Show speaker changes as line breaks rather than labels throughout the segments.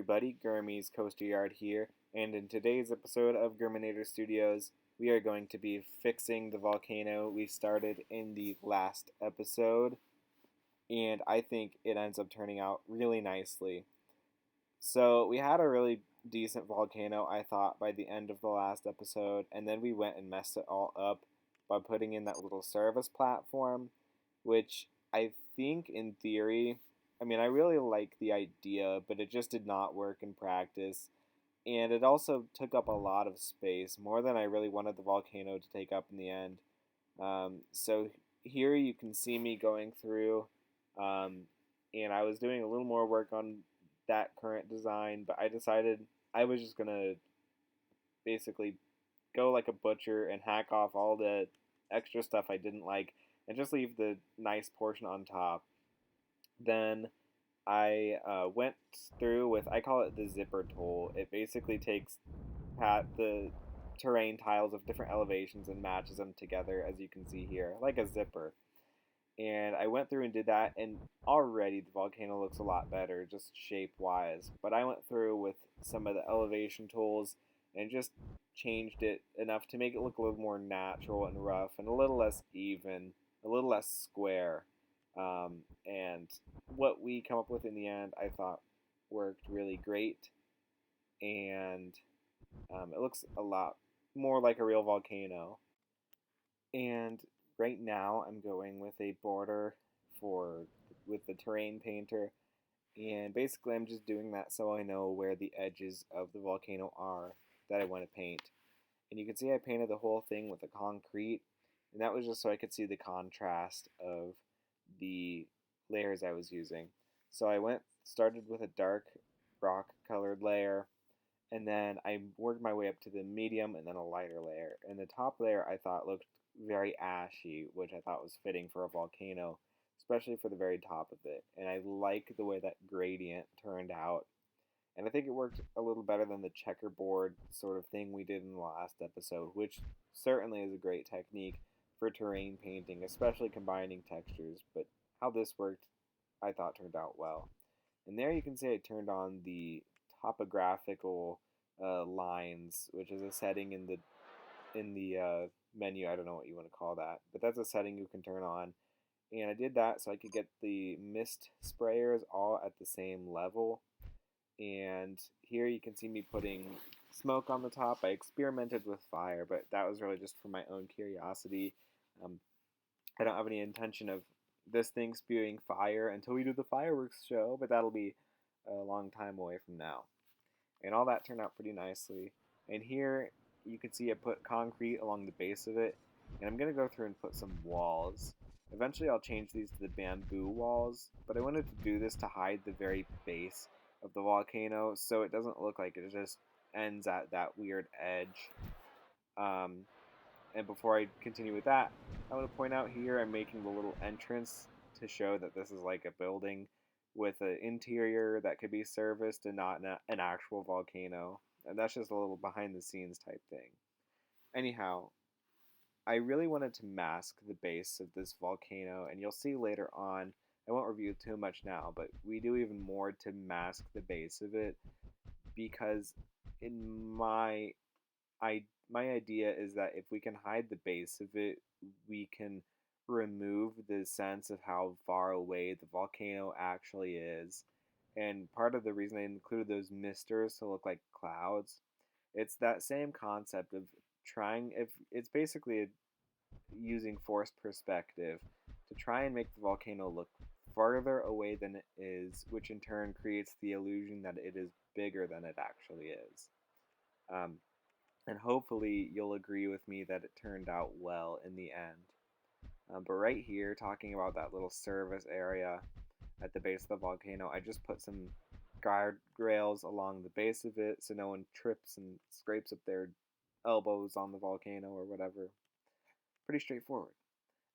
everybody, Gurmy's Coaster Yard here, and in today's episode of Germanator Studios, we are going to be fixing the volcano we started in the last episode, and I think it ends up turning out really nicely. So, we had a really decent volcano, I thought, by the end of the last episode, and then we went and messed it all up by putting in that little service platform, which I think in theory, I really like the idea, but it just did not work in practice. And it also took up a lot of space, more than I really wanted the volcano to take up in the end. So here you can see me going through, um, and I was doing a little more work on that current design, but I decided I was just going to basically go like a butcher and hack off all the extra stuff I didn't like and just leave the nice portion on top. Then I went through with, I call it the zipper tool. It basically takes the terrain tiles of different elevations and matches them together, as you can see here, like a zipper. And I went through and did that, and already the volcano looks a lot better, just shape-wise. But I went through with some of the elevation tools and just changed it enough to make it look a little more natural and rough and a little less even, a little less square. And what we come up with in the end, I thought worked really great, and it looks a lot more like a real volcano. And right now, I'm going with a border with the terrain painter, and basically, I'm just doing that so I know where the edges of the volcano are that I want to paint. And you can see I painted the whole thing with the concrete, and that was just so I could see the contrast of the layers I was using. So I started with a dark rock colored layer, and then I worked my way up to the medium and then a lighter layer. And the top layer I thought looked very ashy, which I thought was fitting for a volcano, especially for the very top of it. And I like the way that gradient turned out. And I think it worked a little better than the checkerboard sort of thing we did in the last episode, which certainly is a great technique for terrain painting, especially combining textures. But how this worked, I thought turned out well. And there you can see I turned on the topographical lines, which is a setting in the menu. I don't know what you want to call that, but that's a setting you can turn on. And I did that so I could get the mist sprayers all at the same level. And here you can see me putting smoke on the top. I experimented with fire, but that was really just for my own curiosity. Um, I don't have any intention of this thing spewing fire until we do the fireworks show, but that'll be a long time away from now. And all that turned out pretty nicely. And here you can see I put concrete along the base of it, and I'm going to go through and put some walls. Eventually I'll change these to the bamboo walls, but I wanted to do this to hide the very base of the volcano so it doesn't look like it just ends at that weird edge. And before I continue with that, I want to point out here I'm making the little entrance to show that this is like a building with an interior that could be serviced and not an actual volcano. And that's just a little behind the scenes type thing. Anyhow, I really wanted to mask the base of this volcano, and you'll see later on, I won't review too much now, but we do even more to mask the base of it, because in my idea is that if we can hide the base of it, we can remove the sense of how far away the volcano actually is. And part of the reason I included those misters to look like clouds, it's that same concept of if it's basically using forced perspective to try and make the volcano look farther away than it is, which in turn creates the illusion that it is bigger than it actually is. And hopefully you'll agree with me that it turned out well in the end. But right here, talking about that little service area at the base of the volcano, I just put some guardrails along the base of it so no one trips and scrapes up their elbows on the volcano or whatever. Pretty straightforward.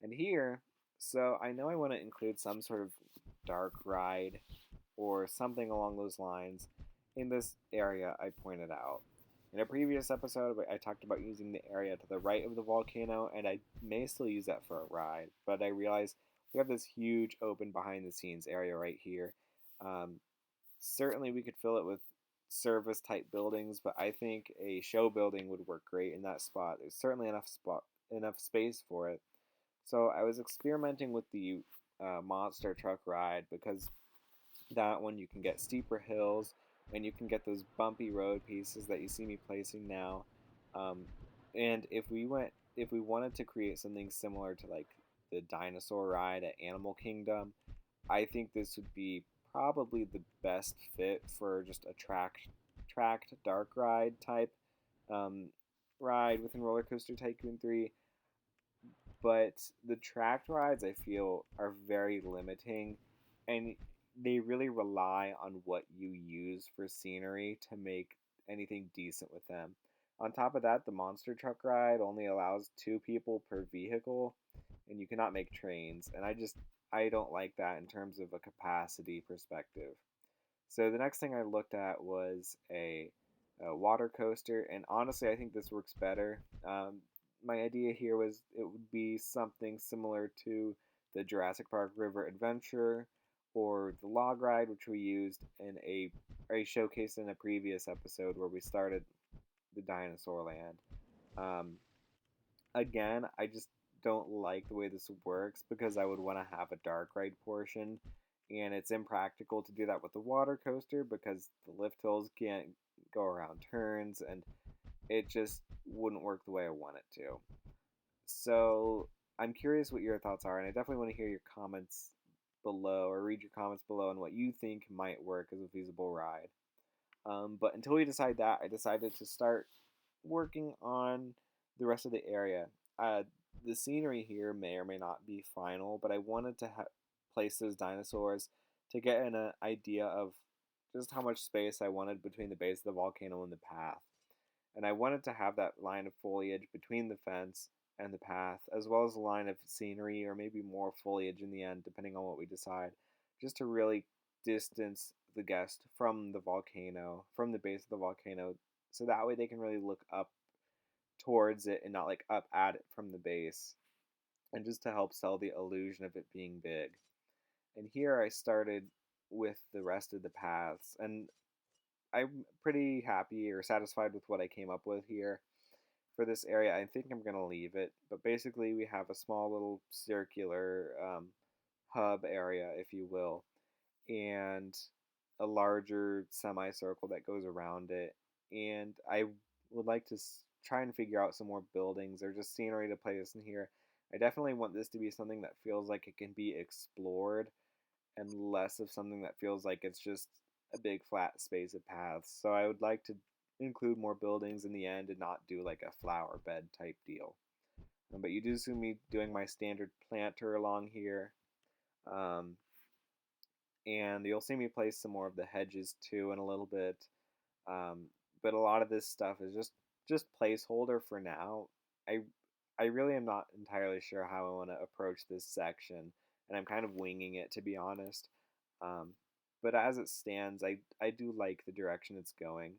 And here, so I know I want to include some sort of dark ride or something along those lines in this area I pointed out. In a previous episode, I talked about using the area to the right of the volcano, and I may still use that for a ride, but I realized we have this huge open behind the scenes area right here. Certainly we could fill it with service type buildings, but I think a show building would work great in that spot. There's certainly enough space for it. So I was experimenting with the monster truck ride because that one you can get steeper hills and you can get those bumpy road pieces that you see me placing now. Um, and if we wanted to create something similar to like the dinosaur ride at Animal Kingdom, I think this would be probably the best fit for just a tracked dark ride type um, ride within Roller Coaster Tycoon 3. But the tracked rides I feel are very limiting, and they really rely on what you use for scenery to make anything decent with them. On top of that, the monster truck ride only allows 2 people per vehicle, and you cannot make trains, and I don't like that in terms of a capacity perspective. So the next thing I looked at was a water coaster, and honestly, I think this works better. My idea here was it would be something similar to the Jurassic Park River Adventure or the log ride, which we used in a showcase in a previous episode where we started the Dinosaur Land. Um, Again, I just don't like the way this works because I would want to have a dark ride portion, and it's impractical to do that with the water coaster because the lift hills can't go around turns, and it just wouldn't work the way I want it to. So I'm curious what your thoughts are, and I definitely want to hear your comments below or read your comments below on what you think might work as a feasible ride. But until we decide that, I decided to start working on the rest of the area. Uh, the scenery here may or may not be final, but I wanted to place those dinosaurs to get an idea of just how much space I wanted between the base of the volcano and the path. And I wanted to have that line of foliage between the fence and the path, as well as a line of scenery or maybe more foliage in the end, depending on what we decide, just to really distance the guest from the volcano, from the base of the volcano, so that way they can really look up towards it and not like up at it from the base, and just to help sell the illusion of it being big. And here I started with the rest of the paths, and I'm pretty happy or satisfied with what I came up with here for this area. I think I'm going to leave it, but basically we have a small little circular hub area, if you will, and a larger semicircle that goes around it. And I would like to try and figure out some more buildings or just scenery to place in here. I definitely want this to be something that feels like it can be explored and less of something that feels like it's just a big flat space of paths. So I would like to include more buildings in the end and not do like a flower bed type deal. But you do see me doing my standard planter along here. Um, and you'll see me place some more of the hedges too in a little bit. Um, but a lot of this stuff is just placeholder for now. I I really am not entirely sure how I want to approach this section, and I'm kind of winging it to be honest. Um, but as it stands, I do like the direction it's going,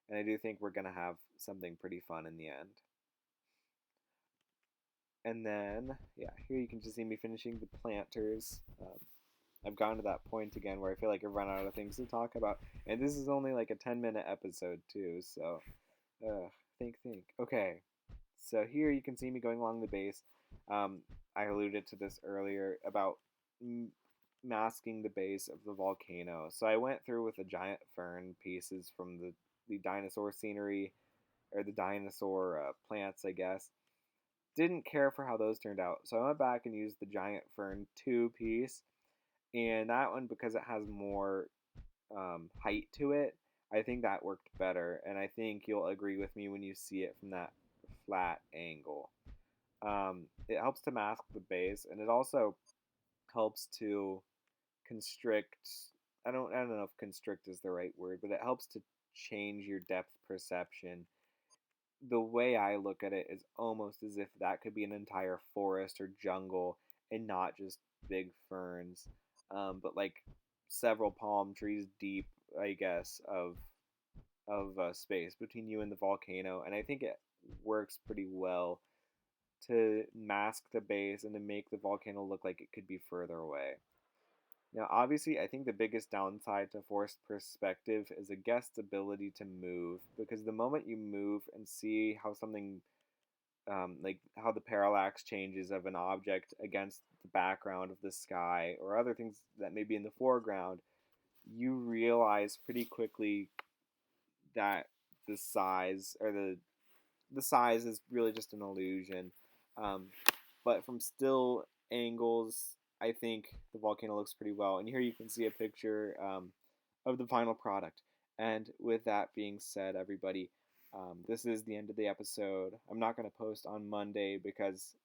and I do think we're gonna have something pretty fun in the end. And then, yeah, here you can just see me finishing the planters. I've gotten to that point again where I feel like I've run out of things to talk about, and this is only like a 10-minute episode too. So, think. Okay, so here you can see me going along the base. I alluded to this earlier about masking the base of the volcano. So I went through with the giant fern pieces from the dinosaur scenery, or the dinosaur plants, I guess. Didn't care for how those turned out, so I went back and used the giant fern 2 piece, and that one, because it has more height to it, I think that worked better, and I think you'll agree with me when you see it from that flat angle. It helps to mask the base, and it also helps to constrict. I don't know if constrict is the right word, but it helps to change your depth perception. The way I look at it is almost as if that could be an entire forest or jungle and not just big ferns, but like several palm trees deep, I guess, of space between you and the volcano. And I think it works pretty well to mask the base and to make the volcano look like it could be further away. Now, obviously, I think the biggest downside to forced perspective is a guest's ability to move, because the moment you move and see how something, like how the parallax changes of an object against the background of the sky or other things that may be in the foreground, you realize pretty quickly that the size or the size is really just an illusion. Um, but from still angles, I think the volcano looks pretty well. And here you can see a picture of the final product. And with that being said, everybody, this is the end of the episode. I'm not going to post on Monday because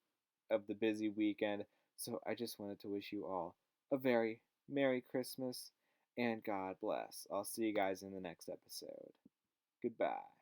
of the busy weekend. So I just wanted to wish you all a very Merry Christmas and God bless. I'll see you guys in the next episode. Goodbye.